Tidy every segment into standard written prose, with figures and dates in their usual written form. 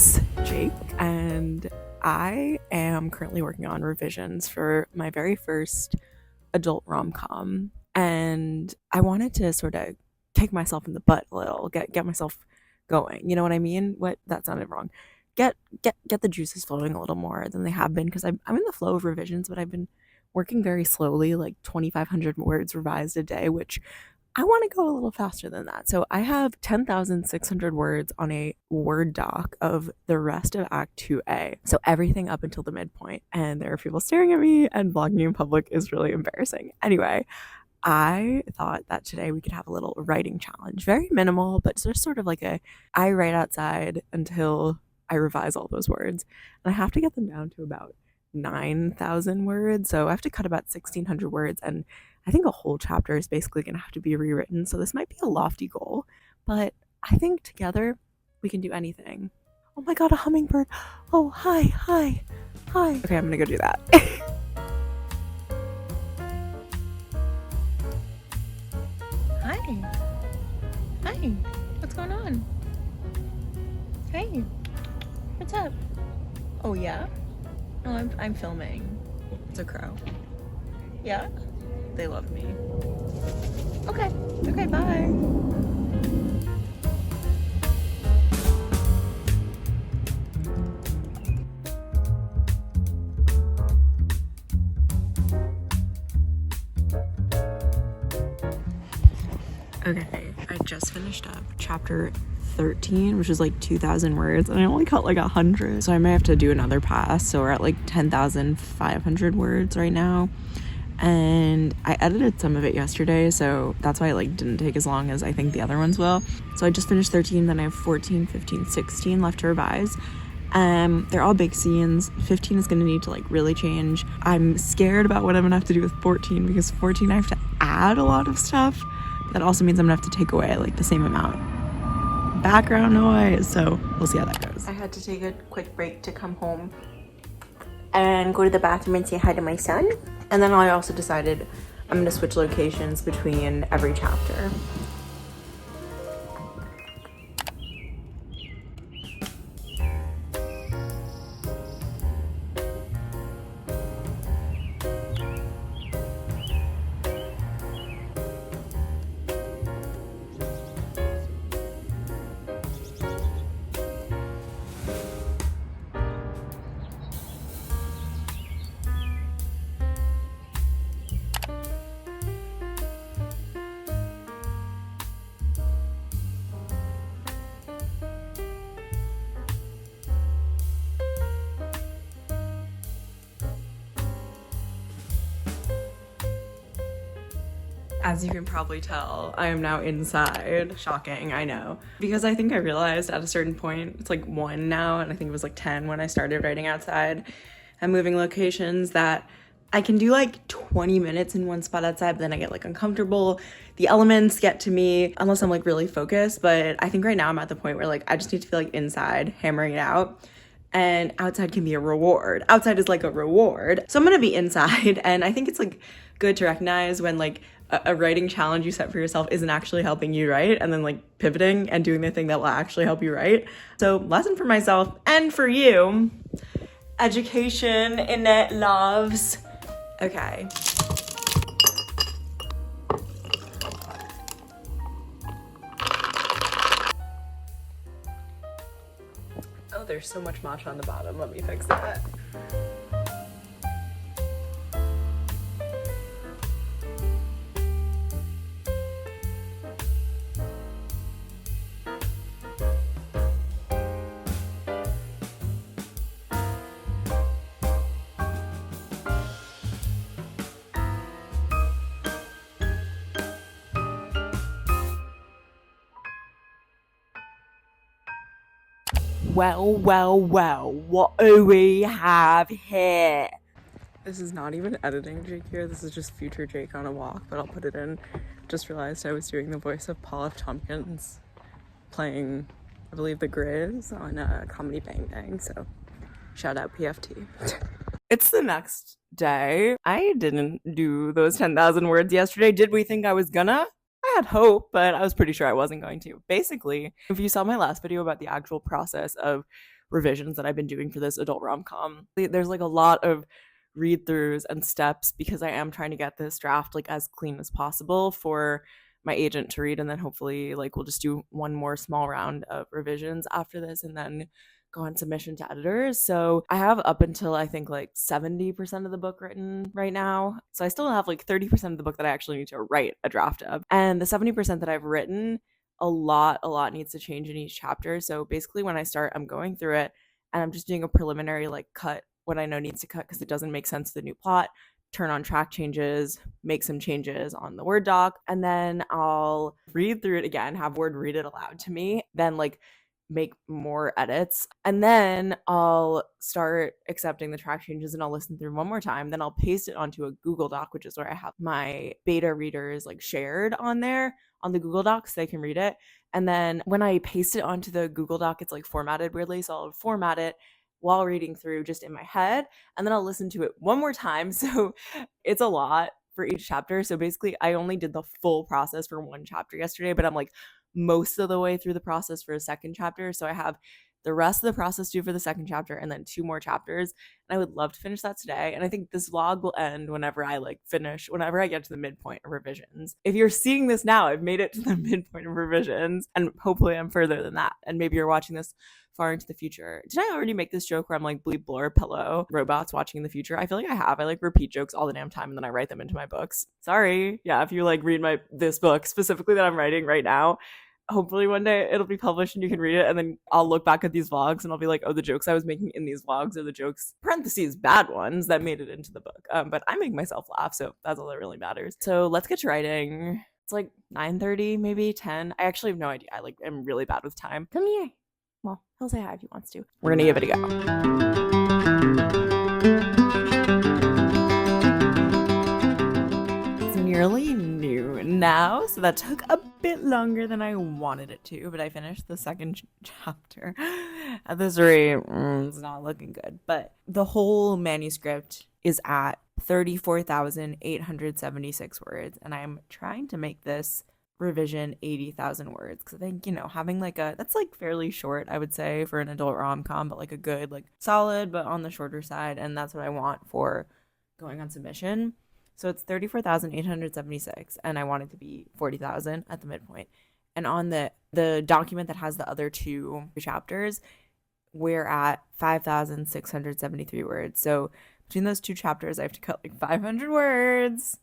it's Jake, and I am currently working on revisions for my very first adult rom-com, and I wanted to sort of kick myself in the butt a little, get myself going. You know what I mean? What that sounded wrong. Get the juices flowing a little more than they have been, because I'm in the flow of revisions, but I've been working very slowly, like 2,500 words revised a day, which I want to go a little faster than that. So I have 10,600 words on a Word doc of the rest of Act 2A. So everything up until the midpoint. And there are people staring at me, and vlogging in public is really embarrassing. Anyway, I thought that today we could have a little writing challenge. Very minimal, but just sort of like I write outside until I revise all those words. And I have to get them down to about 9,000 words. So I have to cut about 1,600 words, and I think a whole chapter is basically going to have to be rewritten. So this might be a lofty goal, but I think together we can do anything. Oh my god, a hummingbird. Oh, hi. Okay, I'm gonna go do that. Hi, what's going on? Hey, what's up? Oh yeah? No, I'm filming. It's a crow. Yeah? They love me. Okay, bye. Okay, I just finished up chapter 13, which is like 2,000 words, and I only cut like 100. So I may have to do another pass. So we're at like 10,500 words right now. And I edited some of it yesterday, so that's why it like didn't take as long as I think the other ones will. So I just finished 13, then I have 14, 15, 16 left to revise. They're all big scenes. 15 is going to need to like really change. I'm scared about what I'm gonna have to do with 14, because 14 I have to add a lot of stuff. That also means I'm gonna have to take away like the same amount background noise, so we'll see how that goes. I had to take a quick break to come home and go to the bathroom and say hi to my son. And then I also decided I'm gonna switch locations between every chapter. As you can probably tell, I am now inside. Shocking, I know. Because I think I realized at a certain point, it's like 1 now, and I think it was like 10 when I started writing outside and moving locations, that I can do like 20 minutes in one spot outside, but then I get like uncomfortable. The elements get to me unless I'm like really focused, but I think right now I'm at the point where like I just need to feel like inside, hammering it out. And outside can be a reward. Outside is like a reward. So I'm gonna be inside, and I think it's like good to recognize when like a writing challenge you set for yourself isn't actually helping you write, and then like pivoting and doing the thing that will actually help you write. So lesson for myself and for you, education in it, loves. Okay. Oh, there's so much matcha on the bottom. Let me fix that. Well, what do we have here? This is not even editing Jake here, this is just future Jake on a walk, but I'll put it in. Just realized I was doing the voice of Paul F. Tompkins playing, I believe, the Grizz on Comedy Bang Bang, so shout out PFT. It's the next day. I didn't do those 10,000 words yesterday. Did we think I was gonna? I had hope, but I was pretty sure I wasn't going to. Basically, if you saw my last video about the actual process of revisions that I've been doing for this adult rom-com. There's like a lot of read throughs and steps because I am trying to get this draft like as clean as possible for my agent to read, and then hopefully like we'll just do one more small round of revisions after this and then go on submission to editors. So I have up until I think like 70% of the book written right now. So I still have like 30% of the book that I actually need to write a draft of. And the 70% that I've written, a lot needs to change in each chapter. So basically when I start, I'm going through it and I'm just doing a preliminary like cut what I know needs to cut because it doesn't make sense to the new plot, turn on track changes, make some changes on the Word doc, and then I'll read through it again, have Word read it aloud to me, then like make more edits, and then I'll start accepting the track changes and I'll listen through one more time. Then I'll paste it onto a Google Doc, which is where I have my beta readers like shared on there on the Google Doc so they can read it. And then when I paste it onto the Google Doc, it's like formatted weirdly, so I'll format it while reading through just in my head, and then I'll listen to it one more time. So it's a lot for each chapter. So basically I only did the full process for one chapter yesterday, but I'm like most of the way through the process for a second chapter. So I have the rest of the process due for the second chapter and then 2 more chapters. And I would love to finish that today. And I think this vlog will end whenever I whenever I get to the midpoint of revisions. If you're seeing this now, I've made it to the midpoint of revisions and hopefully I'm further than that. And maybe you're watching this far into the future. Did I already make this joke where I'm like bleep blur pillow robots watching in the future? I feel like I have. I like repeat jokes all the damn time and then I write them into my books. Sorry. Yeah, if you like read this book specifically that I'm writing right now, hopefully one day it'll be published and you can read it, and then I'll look back at these vlogs and I'll be like, oh, the jokes I was making in these vlogs are the jokes, parentheses, bad ones that made it into the book. But I make myself laugh, so that's all that really matters. So let's get to writing. It's like 9:30, maybe 10. I actually have no idea. I like am really bad with time. Come here. Well, he'll say hi if he wants to. We're gonna give it a go. It's nearly noon now, so that took a bit longer than I wanted it to, but I finished the second chapter. At this rate, it's not looking good, but the whole manuscript is at 34,876 words, and I'm trying to make this revision 80,000 words because I think, you know, having like that's like fairly short, I would say, for an adult rom-com, but like a good, like solid but on the shorter side, and that's what I want for going on submission. So it's 34,876 and I want it to be 40,000 at the midpoint. And on the document that has the other 2 chapters, we're at 5,673 words. So between those 2 chapters I have to cut like 500 words,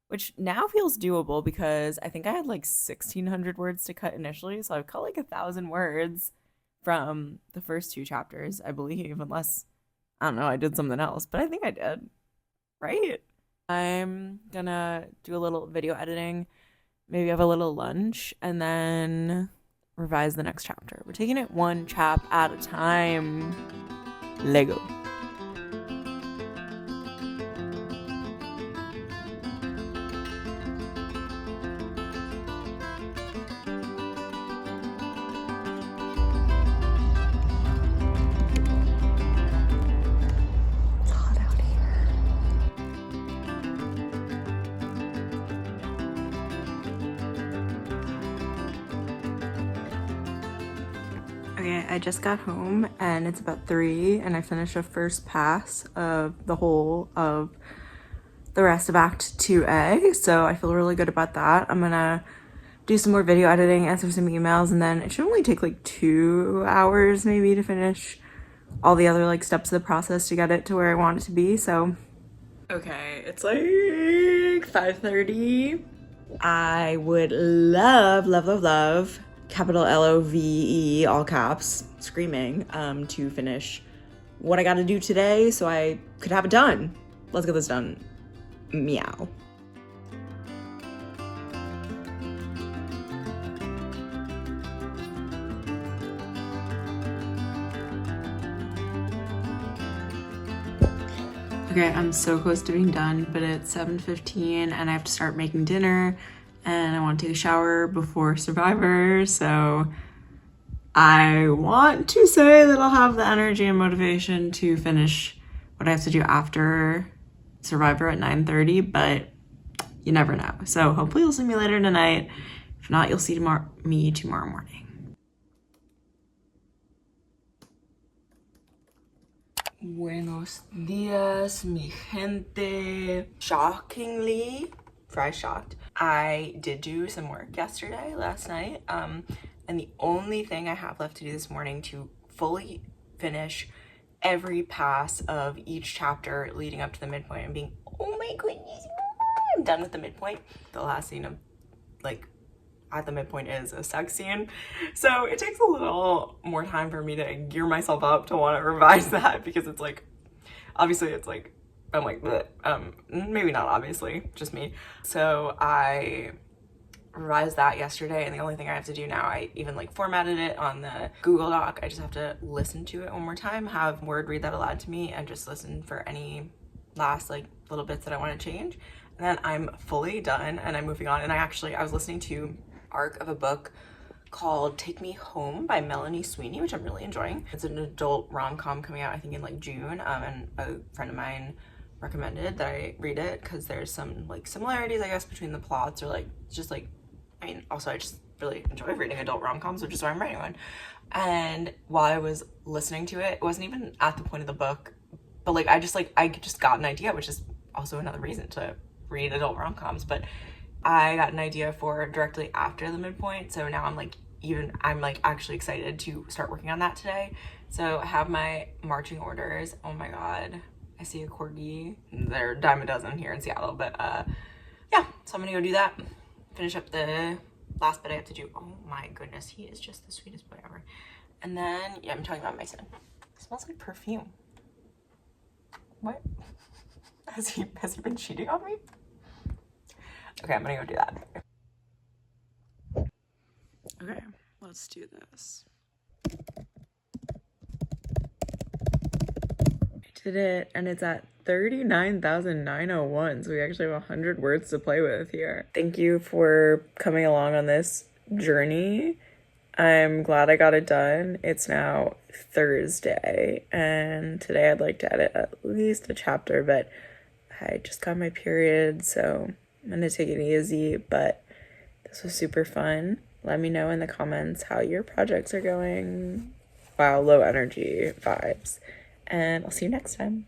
which now feels doable because I think I had like 1,600 words to cut initially. So I've cut like 1,000 words from the first 2 chapters, I believe, unless, I don't know, I did something else, but I think I did, right? I'm gonna do a little video editing, maybe have a little lunch, and then revise the next chapter. We're taking it one chap at a time. Lego. Okay, I just got home and it's about 3 and I finished a first pass of the whole of the rest of Act 2A, so I feel really good about that. I'm gonna do some more video editing, answer some emails, and then it should only take like 2 hours maybe to finish all the other like steps of the process to get it to where I want it to be. So okay, it's like 5:30. I would love capital LOVE, all caps, screaming, to finish what I gotta do today so I could have it done. Let's get this done. Meow. Okay, I'm so close to being done, but it's 7:15 and I have to start making dinner and I want to take a shower before Survivor, so I want to say that I'll have the energy and motivation to finish what I have to do after Survivor at 9:30, but you never know. So hopefully you'll see me later tonight. If not, you'll see me tomorrow morning. Buenos dias, mi gente. Shockingly, fry shocked, I did do some work last night, and the only thing I have left to do this morning to fully finish every pass of each chapter leading up to the midpoint and being, oh my goodness, I'm done with the midpoint. The last scene of, like, at the midpoint is a sex scene, so it takes a little more time for me to gear myself up to want to revise that, because it's like, obviously it's like, I'm like, bleh. Maybe not obviously, just me. So I revised that yesterday, and the only thing I have to do now, I even like formatted it on the Google Doc. I just have to listen to it one more time, have Word read that aloud to me, and just listen for any last like little bits that I want to change. And then I'm fully done and I'm moving on. And I was listening to arc of a book called Take Me Home by Melanie Sweeney, which I'm really enjoying. It's an adult rom-com coming out, I think, in like June, and a friend of mine recommended that I read it because there's some like similarities, I guess, between the plots, or like just like, I mean, also I just really enjoy reading adult rom-coms, which is why I'm writing one. And while I was listening to it, it wasn't even at the point of the book, but like I just got an idea, which is also another reason to read adult rom-coms. But I got an idea for directly after the midpoint, so now I'm like actually excited to start working on that today. So I have my marching orders. Oh my god, I see a corgi. They're a dime a dozen here in Seattle, but yeah, so I'm gonna go do that, finish up the last bit I have to do. Oh my goodness, he is just the sweetest boy ever. And then, yeah, I'm talking about my son. It smells like perfume. What? Has he been cheating on me? Okay, I'm gonna go do that. Okay, let's do this. I did it, and it's at 39,901, so we actually have 100 words to play with here. Thank you for coming along on this journey. I'm glad I got it done. It's now Thursday, and today I'd like to edit at least a chapter, but I just got my period, so I'm gonna take it easy, but this was super fun. Let me know in the comments how your projects are going. Wow, low energy vibes. And I'll see you next time.